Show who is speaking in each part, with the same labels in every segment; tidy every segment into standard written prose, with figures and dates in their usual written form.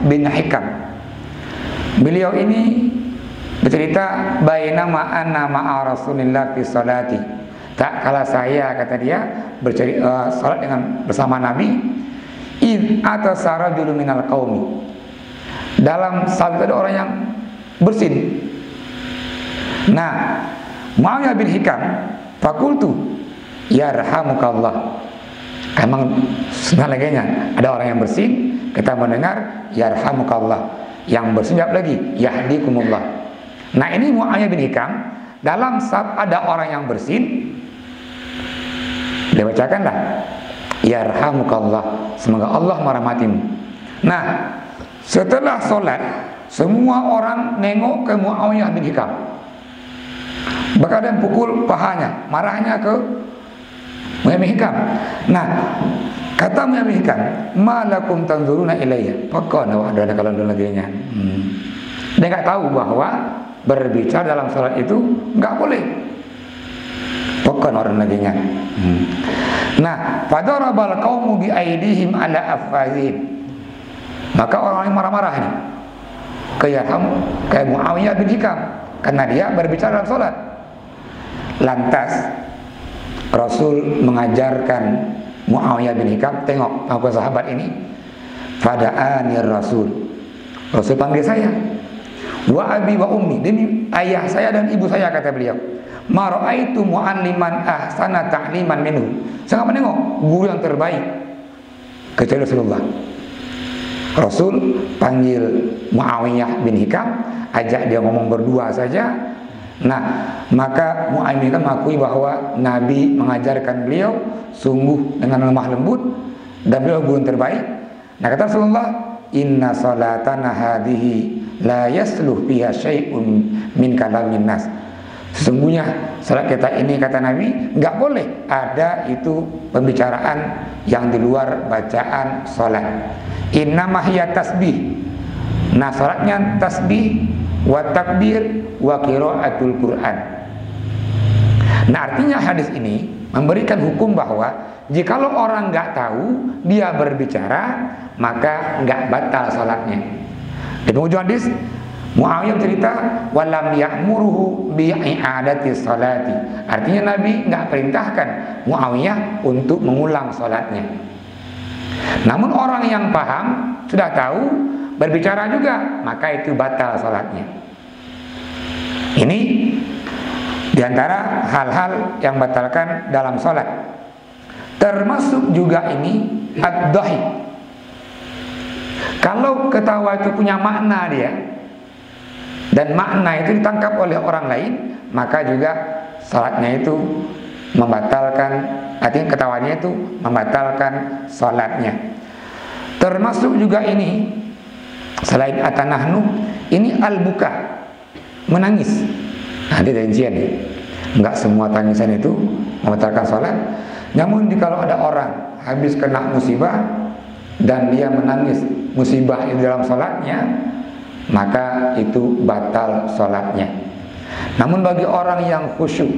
Speaker 1: bin Hikam. Beliau ini bercerita, bainama anna ma'a Rasulillah fi salati. Tak kala saya, kata dia, salat dengan bersama Nabi, id atasa rajulun minal qaumi. Dalam salat ada orang yang bersin. Nah, Muawiyah bin Hikam, fakultu yarhamukallah. Emang sebenarnya ada orang yang bersin, kita mendengar yarhamukallah. Yang bersin jawab lagi yahdikumullah. Nah, ini Muawiyah bin Hikam dalam saat ada orang yang bersin, dia bacakanlah yarhamukallah, semoga Allah merahmatimu. Nah, setelah sholat, semua orang nengok ke Muawiyah bin Hikam, berkadang pukul pahanya, marahnya ke Muawiyah bin Hikam. Nah, kata Muawiyah bin Hikam, malakum tanzuruna ilayya, pakana wa ada kalau laginya. Dia nggak tahu bahwa berbicara dalam salat itu nggak boleh. Pakana orang laginya. Nah, fadarabal qaumu bi aidihim ala afazihim. Maka orang yang marah-marah ini kayak Muawiyah bin Hikam karena dia berbicara dalam salat. Lantas Rasul mengajarkan Muawiyah bin Hikam, tengok aku sahabat ini, fada'ani Rasul panggil saya, wa abi wa ummi, demi ayah saya dan ibu saya, kata beliau, ma ra'aitu mu'alliman ahsana ta'liman minhu, saya nggak menengok guru yang terbaik kecuali Rasulullah. Rasul panggil Muawiyah bin Hikam, ajak dia ngomong berdua saja. Nah, maka Muawiyah bin Hikam mengakui bahwa Nabi mengajarkan beliau sungguh dengan lemah lembut dan beliau guru yang terbaik. Nah, kata Rasulullah, inna salatana hadhihi la yasluh fiha syai'un min kalamin nas. Sesungguhnya salat kita ini, kata Nabi, nggak boleh ada itu pembicaraan yang di luar bacaan salat. Innama hiya tasbih. Nah, salatnya tasbih wa takbir wa qiraatul Quran. Nah, artinya hadis ini memberikan hukum bahwa jikalau orang nggak tahu dia berbicara, maka nggak batal salatnya. Di penghujung hadis Muawiyah cerita walam ya'muruhu bi'adati salati. Artinya Nabi nggak perintahkan Muawiyah untuk mengulang salatnya. Namun orang yang paham, sudah tahu, berbicara juga, maka itu batal salatnya. Ini diantara hal-hal yang batalkan dalam salat. Termasuk juga ini ad-dhahik. Kalau ketawa itu punya makna dia, dan makna itu ditangkap oleh orang lain, maka juga salatnya itu membatalkan, artinya ketawanya itu membatalkan salatnya. Termasuk juga ini, selain atanahnu, ini al-buka, menangis. Nah, dia rincian nih. Enggak semua tangisan itu membatalkan salat. Namun kalau ada orang habis kena musibah dan dia menangis musibah di dalam salatnya, maka itu batal salatnya. Namun bagi orang yang khusyuk,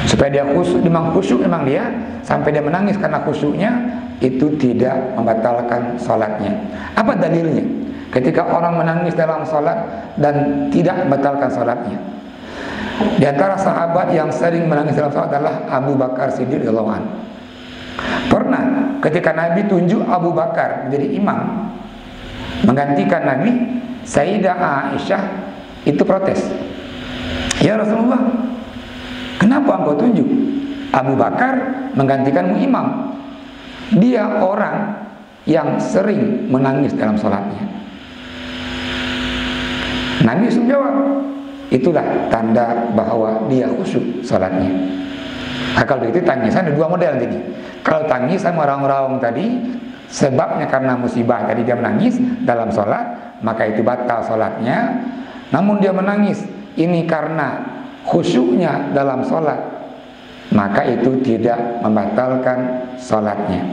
Speaker 1: supaya dia khusyuk, memang dia sampai dia menangis karena khusyuknya, itu tidak membatalkan salatnya. Apa dalilnya? Ketika orang menangis dalam salat dan tidak membatalkan salatnya. Di antara sahabat yang sering menangis dalam salat adalah Abu Bakar Siddiq radhiyallahu anhu. Pernah ketika Nabi tunjuk Abu Bakar menjadi imam menggantikan Nabi, Sayyidah Aisyah itu protes. Ya Rasulullah, kenapa engkau tunjuk Abu Bakar menggantikanmu imam? Dia orang yang sering menangis dalam salatnya. Nabi jawab, itulah tanda bahwa dia khusyuk salatnya. Nah, kalau begitu tangisan ada dua model tadi. Kalau tangisan orang-orang tadi sebabnya karena musibah tadi dia menangis dalam salat, maka itu batal salatnya. Namun dia menangis ini karena khusyuknya dalam salat, maka itu tidak membatalkan salatnya.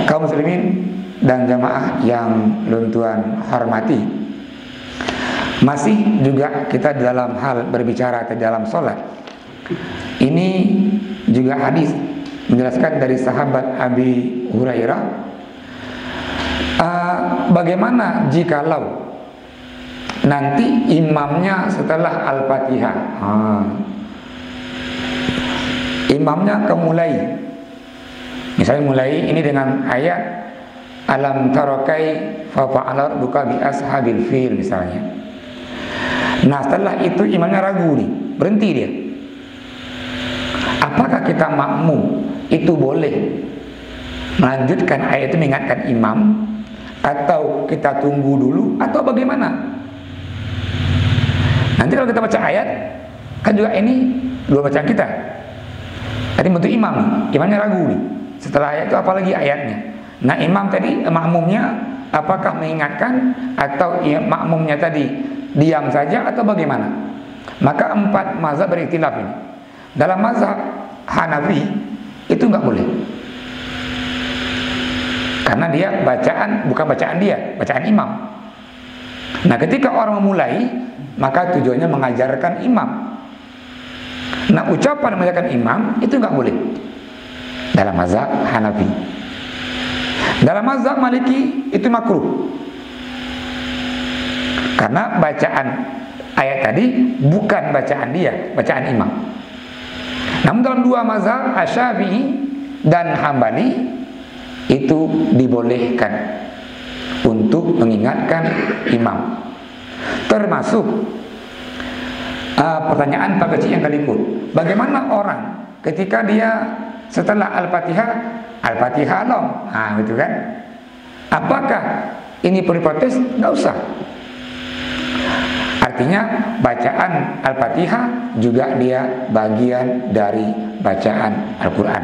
Speaker 1: Kaum muslimin dan jamaah yang Tuhan hormati, masih juga kita dalam hal berbicara di dalam salat. Ini juga hadis menjelaskan dari sahabat Abi Hurairah, bagaimana jikalau nanti imamnya setelah Al-Fatihah, imamnya kemulai, misalnya mulai ini dengan ayat alam tarokai fa fa'ala rabbuka bi ashabil fil misalnya. Nah setelah itu imamnya ragu nih, berhenti dia. Apakah kita makmum itu boleh melanjutkan ayat itu mengingatkan imam, atau kita tunggu dulu, atau bagaimana? Nanti kalau kita baca ayat, kan juga ini dua bacaan kita. Tadi bentuk imam, imamnya ragu nih. Setelah ayat itu apalagi ayatnya. Nah imam tadi, makmumnya apakah mengingatkan, atau makmumnya tadi diam saja, atau bagaimana? Maka 4 mazhab berikhtilaf ini. Dalam mazhab Hanafi itu nggak boleh, karena dia bacaan, bukan bacaan dia, bacaan imam. Nah ketika orang memulai, maka tujuannya mengajarkan imam. Nah ucapan mengajarkan imam itu nggak boleh dalam mazhab Hanafi. Dalam mazhab Maliki itu makruh, karena bacaan ayat tadi bukan bacaan dia, bacaan imam. Namun dalam dua mazhab Asy-Syafi'i dan Hambali itu dibolehkan untuk mengingatkan imam. Termasuk pertanyaan Pak Kecil yang kali ikut, bagaimana orang ketika dia setelah Al-Fatihah, Al-Fatihah long, gitu kan? Apakah ini perlu protes? Nggak usah. Artinya bacaan Al-Fatihah juga dia bagian dari bacaan Al-Quran.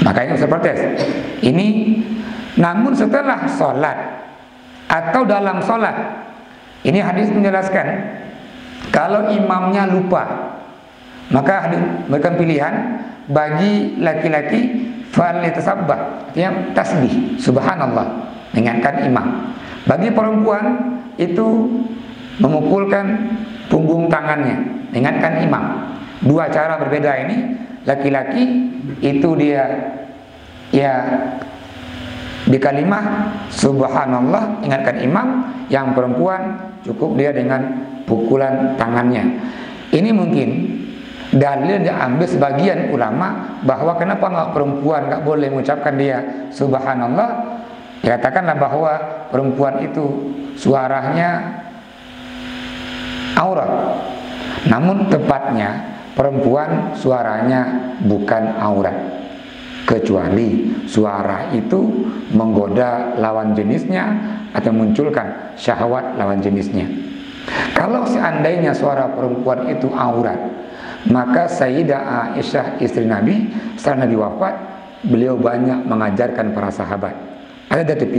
Speaker 1: Makanya nggak usah protes. Ini namun setelah sholat atau dalam sholat, ini hadis menjelaskan kalau imamnya lupa, maka memberikan pilihan bagi laki-laki falitasabbah, artinya tasbih subhanallah, mengingatkan imam. Bagi perempuan itu memukulkan punggung tangannya, mengingatkan imam. Dua cara berbeda ini. Laki-laki itu dia di kalimah subhanallah ingatkan imam, yang perempuan cukup dia dengan pukulan tangannya. Ini mungkin dalil yang diambil sebagian ulama bahwa kenapa nggak perempuan nggak boleh mengucapkan dia subhanallah. Dikatakanlah bahwa perempuan itu suaranya aurat, namun tepatnya perempuan suaranya bukan aurat, kecuali suara itu menggoda lawan jenisnya atau munculkan syahwat lawan jenisnya. Kalau seandainya suara perempuan itu aurat, maka Sayyidah Aisyah istri Nabi setelah Nabi wafat, beliau banyak mengajarkan para sahabat. Ada dari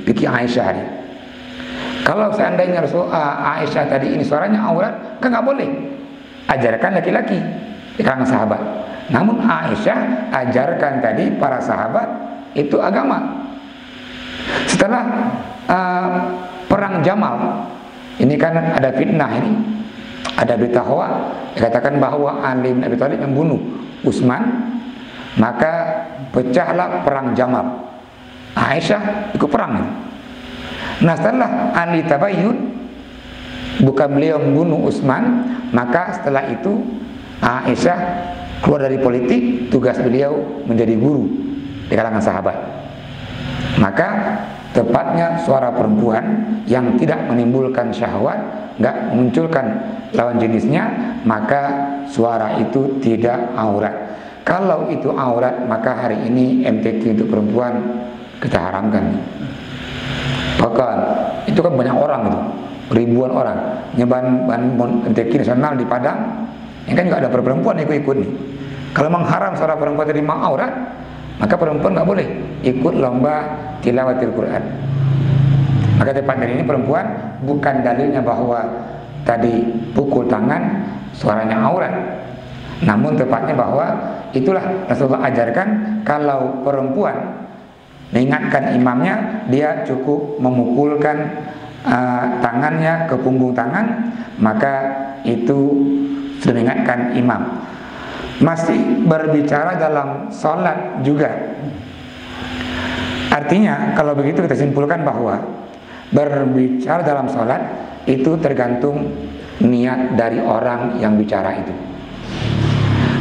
Speaker 1: fikih Aisyah ini. Kalau seandainya Aisyah tadi ini suaranya aurat, kan nggak boleh. Ajarkan laki-laki di kalangan sahabat. Namun Aisyah ajarkan tadi para sahabat itu agama. Setelah perang Jamal, ini kan ada fitnah ini, ada berita hoak, dikatakan bahwa Ali bin Abi Thalib membunuh Utsman, maka pecahlah perang Jamal. Aisyah ikut perang. Nah setelah Ali tabayyun, bukan beliau membunuh Utsman, maka setelah itu Aisyah keluar dari politik, tugas beliau menjadi guru di kalangan sahabat. Maka tepatnya suara perempuan yang tidak menimbulkan syahwat, nggak memunculkan lawan jenisnya, maka suara itu tidak aurat. Kalau itu aurat, maka hari ini MTQ untuk perempuan kita haramkan. Bahkan itu kan banyak orang itu, ribuan orang nyeban MTQ nasional di Padang, yang kan juga ada perempuan ikut-ikut nih. Kalau mengharam suara perempuan terima aurat, maka perempuan nggak boleh ikut lomba tilawatil Quran. Maka tepat dari ini perempuan bukan dalilnya bahwa tadi pukul tangan suaranya aurat, namun tepatnya bahwa itulah Rasulullah ajarkan kalau perempuan mengingatkan imamnya, dia cukup memukulkan tangannya ke punggung tangan, maka itu sudah mengingatkan imam. Masih berbicara dalam sholat juga, Artinya kalau begitu kita simpulkan bahwa berbicara dalam sholat itu tergantung niat dari orang yang bicara itu.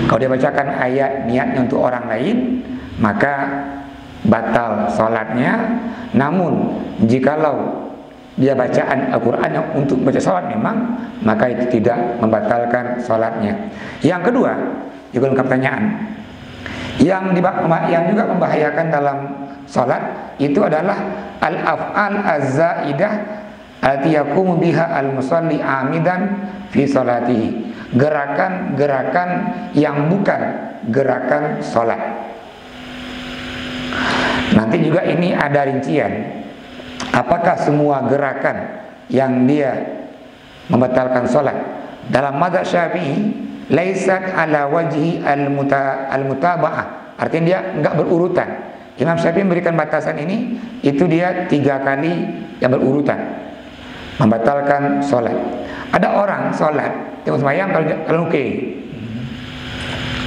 Speaker 1: Kalau dia bacakan ayat niatnya untuk orang lain, maka batal sholatnya. Namun jikalau dia bacaan Al-Quran yang untuk baca sholat memang, maka itu tidak membatalkan sholatnya. Yang kedua, juga lengkap pertanyaan, yang juga membahayakan dalam sholat itu adalah al-af'al az-zaidah allati yaqumu biha al-musalli amidan fi sholatihi, gerakan-gerakan yang bukan gerakan sholat. Nanti juga ini ada rincian, apakah semua gerakan yang dia membatalkan sholat. Dalam mazhab Syafi'i, laisat ala wajhi al-mutaba'ah, artinya dia enggak berurutan. Imam Syafi'i memberikan batasan ini, itu dia 3 kali yang berurutan membatalkan sholat. Ada orang sholat tengok sembahyang kalau oke,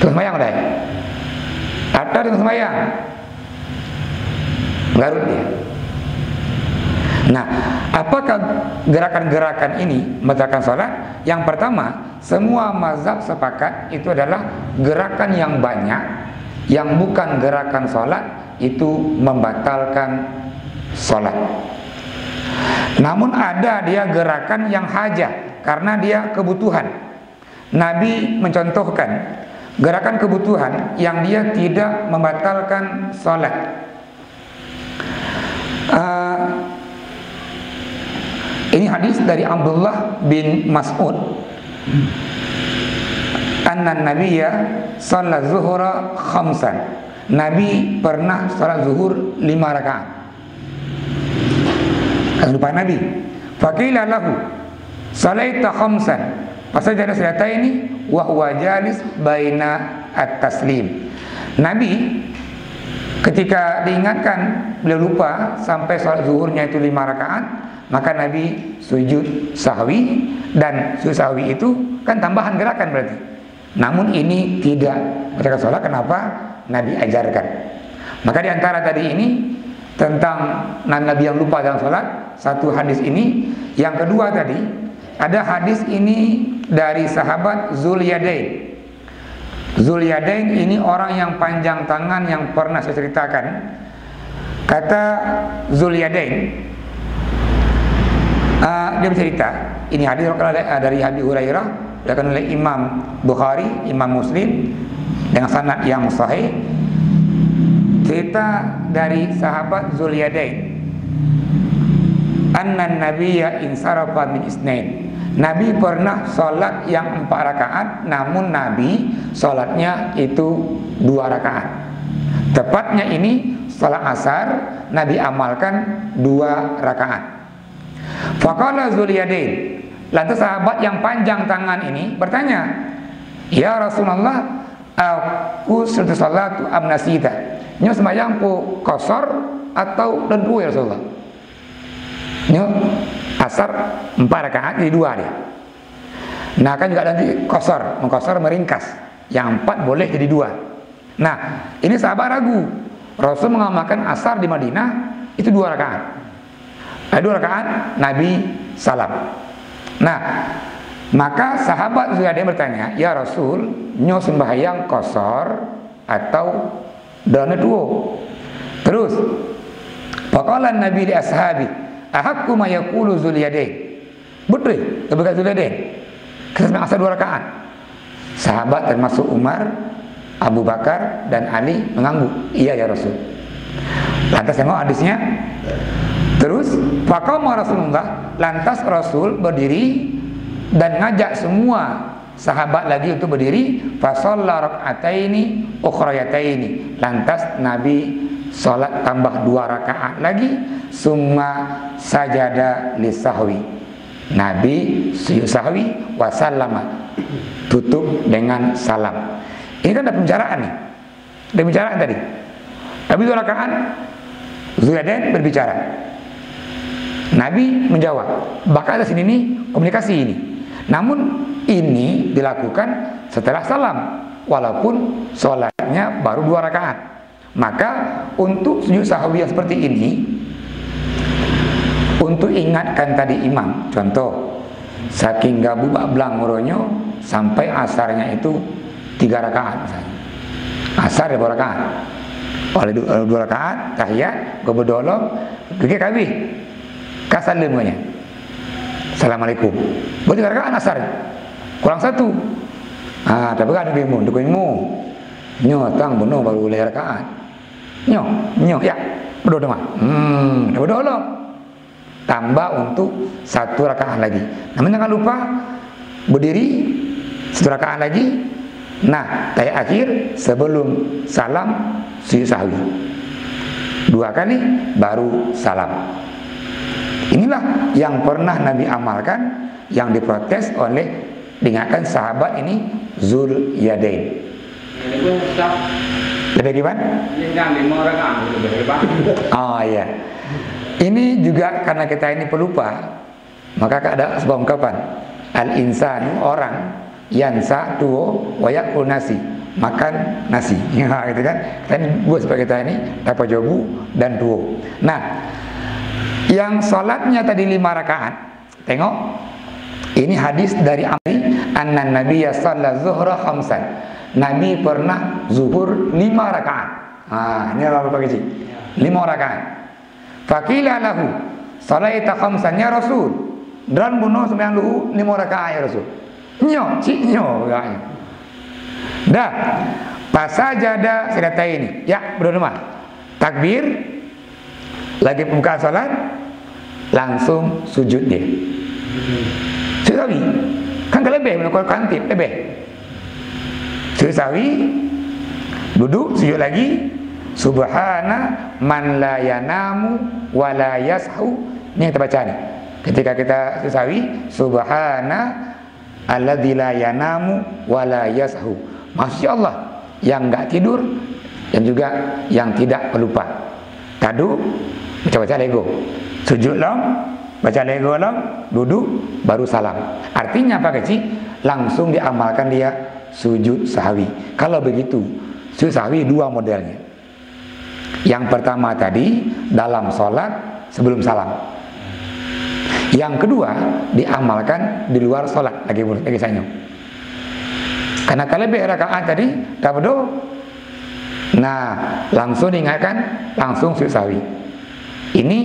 Speaker 1: tengok sembahyang udah, atau tengok sembahyang garut dia. Nah, apakah gerakan-gerakan ini membatalkan sholat? Yang pertama, semua mazhab sepakat itu adalah gerakan yang banyak, yang bukan gerakan sholat, itu membatalkan sholat. Namun ada dia gerakan yang hajah, karena dia kebutuhan. Nabi mencontohkan gerakan kebutuhan yang dia tidak membatalkan sholat. Ini hadis dari Abdullah bin Mas'ud, anna nabiyya shalla zuhura khamsan, Nabi pernah salat zuhur 5 rakaat. Kan lupa Nabi, faqila lahu salaita khamsan fasajada sajdatain wa huwa jalis baina at-taslim. Nabi ketika diingatkan beliau lupa sampai salat zuhurnya itu 5 rakaat, maka Nabi sujud sahwi, dan sujud sahwi itu kan tambahan gerakan berarti. Namun ini tidak mereka sholat. Kenapa? Nabi ajarkan. Maka diantara tadi ini tentang Nabi yang lupa dalam sholat, satu hadis ini. Yang kedua tadi ada hadis ini dari sahabat Zulyadain. Zulyadain ini orang yang panjang tangan yang pernah saya ceritakan. Kata Zulyadain, dia bercerita, ini hadis dari Abi Hurairah, diriwayatkan oleh Imam Bukhari, Imam Muslim dengan sanad yang sahih. Cerita dari sahabat Zulyadain, anna nabiyya insarafa min isnain. Nabi pernah sholat yang 4 rakaat, namun Nabi sholatnya itu 2 rakaat. Tepatnya ini sholat asar, Nabi amalkan 2 rakaat. Faqala Zulyadain, lantas sahabat yang panjang tangan ini bertanya, ya Rasulullah, aku sudah salatu amnasita, nyo sembahyang ku qasar atau lendu ya Rasulullah? Nyo asar 4 rakaat jadi 2 dia. Nah kan juga nanti qasar, mengqasar meringkas, yang 4 boleh jadi 2. Nah ini sahabat ragu, Rasul mengamalkan asar di Madinah itu 2 rakaat. 2 rakaat Nabi salam. Nah, maka sahabat Zulyadain bertanya, ya Rasul, nyo sembahyang qasar atau dana duo? Terus faqala Nabi li ashabi, ahaqqu ma yaqulu Zulyadain. Betul, kebetulan Zulyadain kita sembahyang asar 2 rakaat. Sahabat termasuk Umar, Abu Bakar dan Ali mengangguk, iya ya Rasul. Lantas tengok hadisnya. Terus faqama Rasulullah, lantas Rasul berdiri dan ngajak semua sahabat lagi untuk berdiri. Fa shalla rak'ataini ukhrayataini, lantas Nabi salat tambah 2 rakaat lagi. Summa sajada lisahwi, Nabi sujud sahwi wa sallama, tutup dengan salam. Ini kan ada pembicaraan nih. Ada pembicaraan tadi. Nabi 2 rakaat, Zulyadain berbicara, Nabi menjawab. Bahkan ada sini nih komunikasi ini. Namun ini dilakukan setelah salam, walaupun sholatnya baru 2 rakaat. Maka untuk sujud sahwi yang seperti ini, untuk ingatkan tadi imam, contoh saking gabu bak belang muronyo sampai asarnya itu 3 rakaat misalnya. Asar 2 rakaat. Oleh 2 rakaat tahiyat, go berdolong, pergi kabeh. Kasalim punya. Assalamualaikum. Berarti 3 rakaat asar. Kurang 1. Tapi kan dukungmu. Nyo tang bunuh baru 2 rakaat. Nyo ya. Berdoa mah. Berdolong. Tambah untuk 1 rakaat lagi. Namun jangan lupa berdiri 1 rakaat lagi. Nah, tahiyat akhir sebelum salam sujud sahwi 2 kali baru salam. Inilah yang pernah Nabi amalkan, yang diprotes oleh diingatkan sahabat ini Zul Yadain. Lebih gimana? Oh iya. Ini juga karena kita ini pelupa, maka ada sebuah ungkapan, al-insan, orang, yansa tuwo wayakul nasi, makan nasi. Ya, gitu kan? Kita ini buat sebagai kita ini dapat jobu dan tuwo. Nah, yang sholatnya tadi 5 rakaat, tengok, ini hadis dari Amri, anna Nabiyya shalla zuhra khamsan. Nabi pernah zuhur 5 rakaat. Ini apa kecil? 5 rakaat. Faqila lahu, shalaita khamsan ya Rasul. Dan bunuh sembahyang luhu 5 rakaat ya Rasul. Nyo, kayaknya. Dah, pasajada sedata ini. Ya, berdoa. Takbir, lagi buka salat, langsung sujud dia. Sujud sahwi. Kan kelebih menukar kantip, lebih. Sujud sahwi, duduk, sujud lagi. Subhana man la yanamu wa la yashu. Ini yang kita baca nih. Ketika kita sujud sahwi, subhana alladzi la yanamu wa la yashu. Maksudnya Allah yang enggak tidur dan juga yang tidak pelupa. Tadu baca lego. Sujud long, baca lego long, duduk baru salam. Artinya apa kecil? Langsung diamalkan dia sujud sahwi. Kalau begitu, sujud sahwi 2 modelnya. Yang pertama tadi dalam sholat sebelum salam. Yang kedua diamalkan di luar sholat lagi sanyo. Karena kalebih rakaat tadi tak berdoa. Nah, langsung diingatkan, langsung sujud sahwi. Ini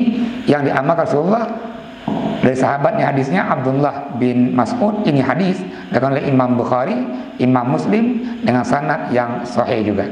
Speaker 1: yang diamalkan Rasulullah dari sahabatnya, hadisnya Abdullah bin Mas'ud. Ini hadis dikatakan oleh Imam Bukhari, Imam Muslim dengan sanad yang sahih juga.